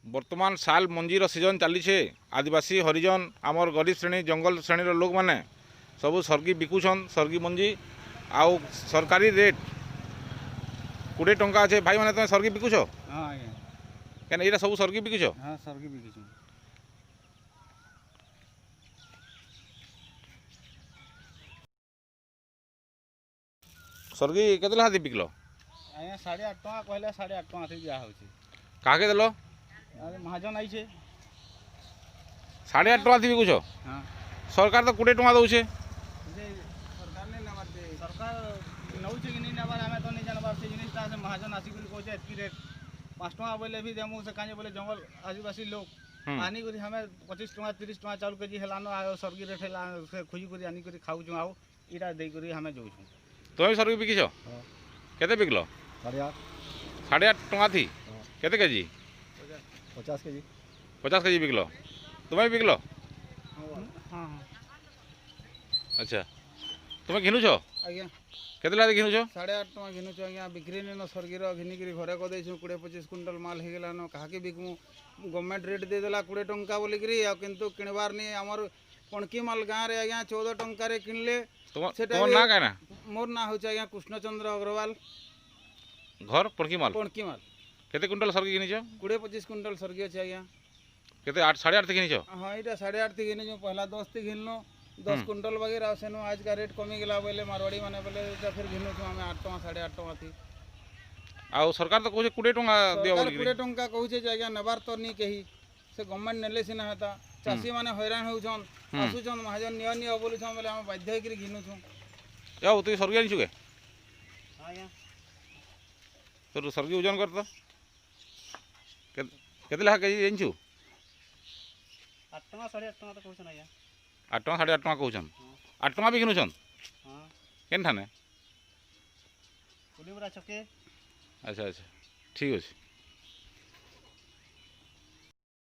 बर्तमान साल मंजीर सीजन चली आदिवासी हरिजन आमर गरीब श्रेणी जंगल श्रेणी लोक मैंने सबू सर्गी बिकुछन सर्गी मंजी आउ सरकारी रेट 20 टंका अच्छे भाई मैंने तुम सर्गी बिकुछ क्या यहाँ सब सर्गी बिकुछ सर्गी केते हाथी बिकल आज्ञा 8.5 टका कहले 8.5 टका थी दिया होची काके देल अरे महाजन आई छे 8.5 टका थी बिकुछ हां सरकार तो 20 टका दउछे जे सरकार ने नबार दे सरकार नउछे कि नहीं नबार हमें तो नहीं जानबार से जिनिसटा से महाजन आसी कर कहछे एतकी रेट 5 टका बोले भी देमु से काजे बोले जंगल आदिवासी लोग आनी करी हमें 25 टका 30 टका चाउल केजी हेलानो आयो सरगी रेट हेला से खोजी करी आनी करी खाउ छु आउ इटा देई करी हमें जोछु तुम सर्गी बिकिछ केते बिकल 8.5 टका थी केते केजी 50 केजी 50 केजी बिकल तुम्हें बिकल हां अच्छा तुम्हें घिनुछ आज्ञा केते लागे घिनुछ 8.5 टका घिनुछ आज्ञा बिक्री ने सरगीर घिनी करी घरे को देछु 20-25 क्विंटल माल हे गेलानो काहाके बिकमु गवर्नमेंट रेट दे देला 20 टंका बोली करी आ किंतु किनबार नहीं हमर पणकी माल गाँव रे आज्ञा 14 टंका रे किनले तुम ना कहना मोर ना होचे आज्ञा कृष्णचंद्र अग्रवाल घर पणकी माल केते क्विंटल सर्गी घिनिछ 20-25 क्विंटल सरगी अछि आज्ञा केते 8.5 थी घिनिछ हां इटा 8.5 थी घिनिछ पहला 10 थी घिनलो 10 क्विंटल वगैरह सेनो आज का रेट कमी गेला बोले मारवाड़ी माने बोले फिर घिनु छु हमें 8 टका 8.5 टका थी आ सरकार तो कहूचे 20 टका दियो बोली 20 टंका कहूचे जे आज्ञा नबार तो नहीं कही से गवर्नमेंट नेले सिना हेता चासी माने हैरान होउछन आसुछन महाजन नियो नियो बोलुछन बोले हम बाध्य होई करी घिनु छु याओ तू सर्गी आनिछु के आज्ञा तो सर्गी ओजन कर तो केते लाख केजी आनिछु 8 टका 8.5 टका तो कहछन आज्ञा 8 टका 8.5 टका कहछन 8 टका भी घिनुछन हां केन ठाने पुलिबरा छके अच्छा अच्छा ठीक अछि।